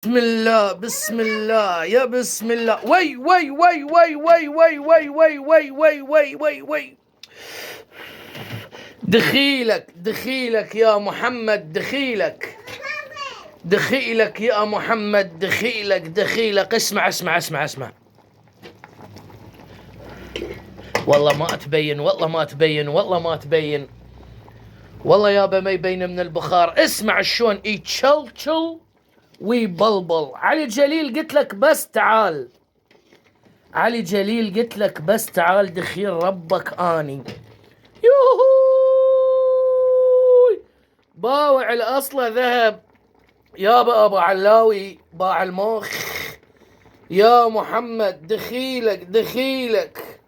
بسم الله بسم الله يا بسم الله وي وي وي وي وي وي وي وي وي وي وي وي وي دخيلك يا محمد دخيلك يا محمد دخيلك اسمع والله ما تبين والله يابا ما يبين من البخار. اسمع شلون يتشلشل ويبلبل. علي جليل قلت لك بس تعال دخيل ربك اني يوهوي باوع الاصله ذهب يابا ابو علاوي باع المخ يا محمد دخيلك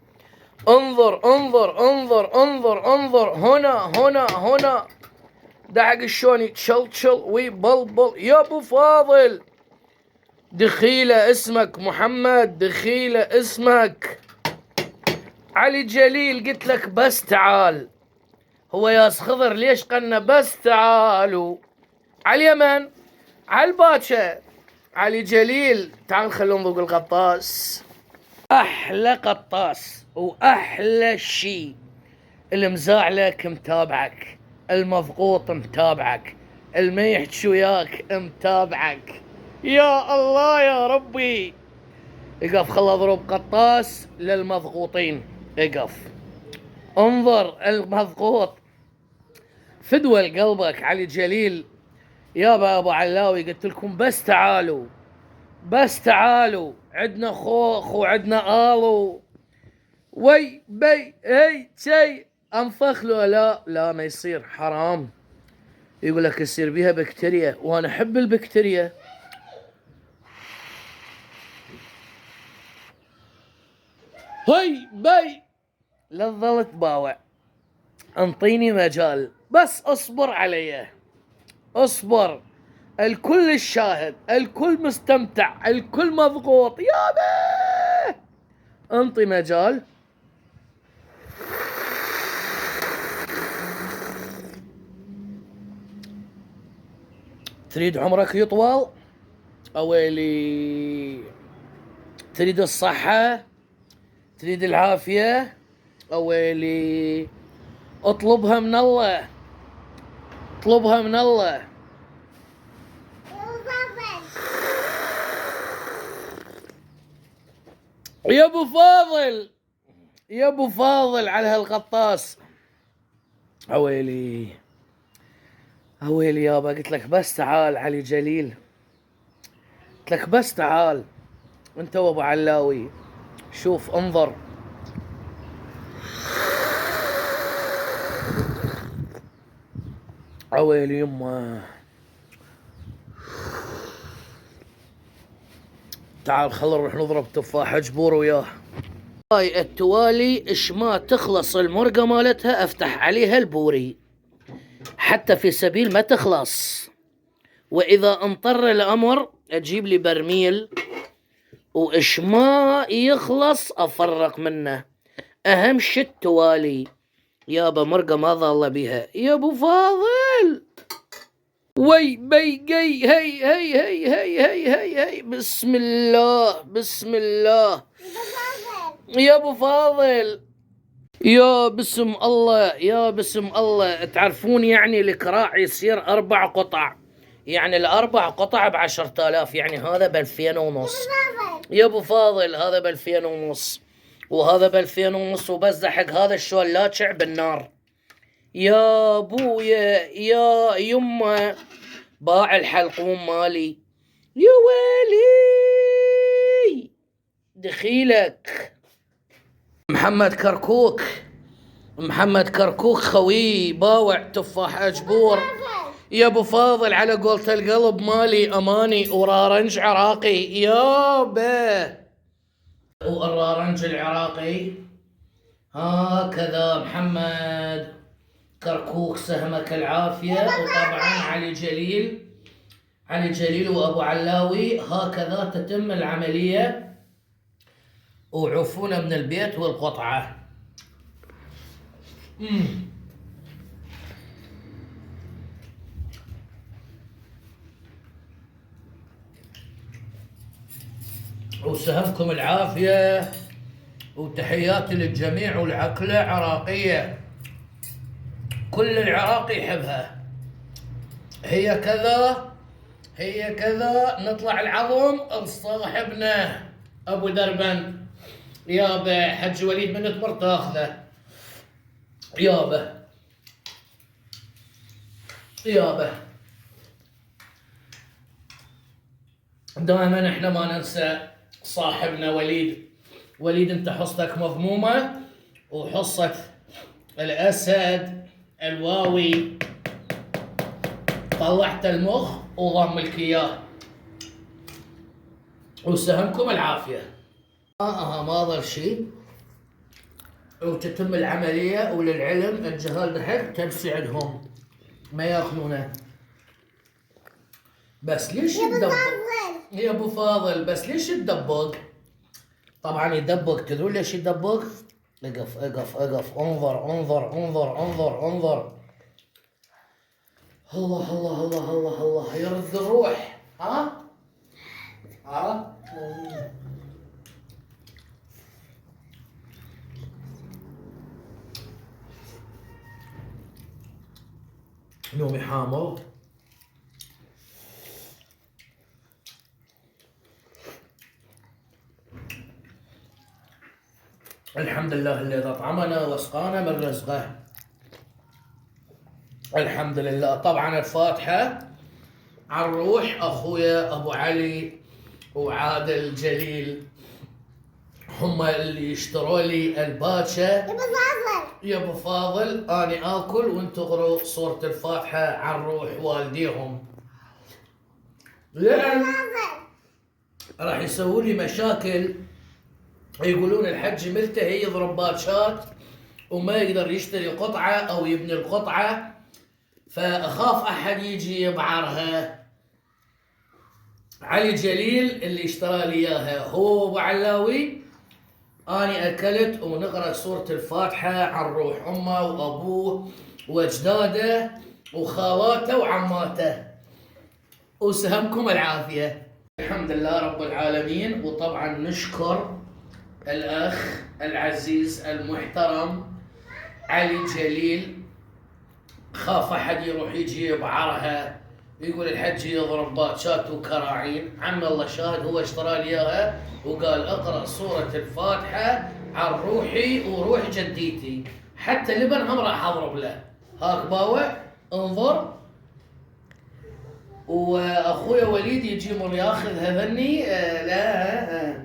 انظر هنا دعق شلون يتشلشل ويبلبل يا ابو فاضل. دخيله اسمك محمد، دخيله اسمك علي جليل. قلت لك بس تعال. هو يا خضر ليش قلنا بس تعالوا على اليمن على الباتشة علي جليل. تعال خلونا نذوق القطاس. احلى قطاس واحلى شي المزاعلك متابعك، المضغوط متابعك، الما يحكي وياك متابعك. يا الله يا ربي. اقف خل اضرب قطاس للمضغوطين. اقف انظر المضغوط فدوى لقلبك علي جليل. يابا ابو علاوي قلت لكم بس تعالوا عندنا خوخ وعندنا آلو وي بي هي شي انفخ له. لا ما يصير، حرام. يقول لك يصير بيها بكتيريا وانا احب البكتيريا. هي بي لا تظل تباوع، انطيني مجال بس اصبر علي، اصبر. الكل الشاهد، الكل مستمتع، الكل مضغوط يابا. انطي مجال. تريد عمرك يطول اويلي، تريد الصحة، تريد العافية اويلي، اطلبها من الله. يا ابو فاضل على هالقطاس. اويلي يابا. قلت لك بس تعال علي جليل، قلت لك بس تعال انت وابو علاوي. شوف انظر اويلي يمه. تعال خل نروح نضرب تفاح جبور وياه. هاي التوالي اش ما تخلص المرقة مالتها افتح عليها البوري حتى في سبيل ما تخلص. واذا انطر الامر اجيب لي برميل واش ما يخلص افرق منه. اهم شي التوالي يابا. مرقة ما ظل بيها يا ابو فاضل. وي بي جي هي بسم الله يا ابو فاضل. يا بسم الله. تعرفون يعني الكراع يصير 4 قطع، يعني الأربع قطع ب10,000، يعني هذا ب2,500 يا ابو فاضل. هذا ب2,500 وهذا ب2,500 وبزحق هذا الشولاتشع بالنار. يا ابويا يا يمه باع الحلقوم مالي يا ويلي. دخيلك محمد كركوك خوي باوع تفاح اجبور. يا ابو فاضل على قولة القلب مالي اماني ورارنج عراقي يابا. والرارنج العراقي هكذا. محمد كركوك سهمك العافية. وطبعا علي جليل وابو علاوي هكذا تتم العملية وعفونا من البيت والقطعة. وسهمكم العافية، وتحياتي للجميع، والأكلة عراقية كل العراق يحبها. هي كذا هي كذا، نطلع العظم لصاحبنا أبو دربن. يابا حج وليد من تمر تاخذه. يابا دائما احنا ما ننسى صاحبنا وليد. وليد انت حصتك مضمومة، وحصة الأسد الواوي طلعت المخ وضم لك اياه، وسهمكم العافية. ما ظل شيء وتتم العملية، وللعلم الجهال دحين تمشي عندهم ما ياكلونه. بس ليش يدبق يا ابو فاضل؟ بس ليش يدبق؟ طبعا يدبق، تدرون ليش يدبق؟ اقف اقف اقف، انظر انظر انظر انظر انظر. الله الله الله الله الله، يرد الروح. ها نومي حامض. الحمد لله الذي أطعمنا واسقانا من رزقه. الحمد لله. طبعا الفاتحة على الروح أخويا أبو علي وعادل جليل، هم اللي اشتروا لي الباتشة. يا ابو فاضل اني اكل وانتم اقروا سورة الفاتحة على الروح والديهم، لأن راح يسووا لي مشاكل. يقولون الحج ملتهي يضرب باتشات وما يقدر يشتري قطعة او يبني القطعة، فاخاف احد يجي يبعرها. علي جليل اللي اشترى لي اياها هو ابو علاوي. اني اكلت ونقرا سورة الفاتحة على الروح، امه وابوه واجداده وخالاته وعماته، وسهمكم العافية. الحمد لله رب العالمين. وطبعا نشكر الأخ العزيز المحترم علي جليل، خاف أحد يروح يجي يبعرها يقول الحج يضرب باتشات وكراعين. عم الله شاهد، هو اشترى لي إياها وقال اقرأ سورة الفاتحة عن روحي وروح جديتي، حتى لبن هم راح أضرب له. هاك باوع انظر. واخويا وليد يجي من ياخذ هذني لا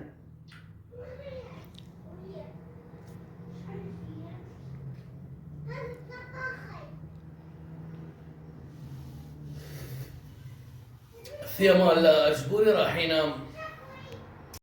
في امان الله. اجبوري راح ينام.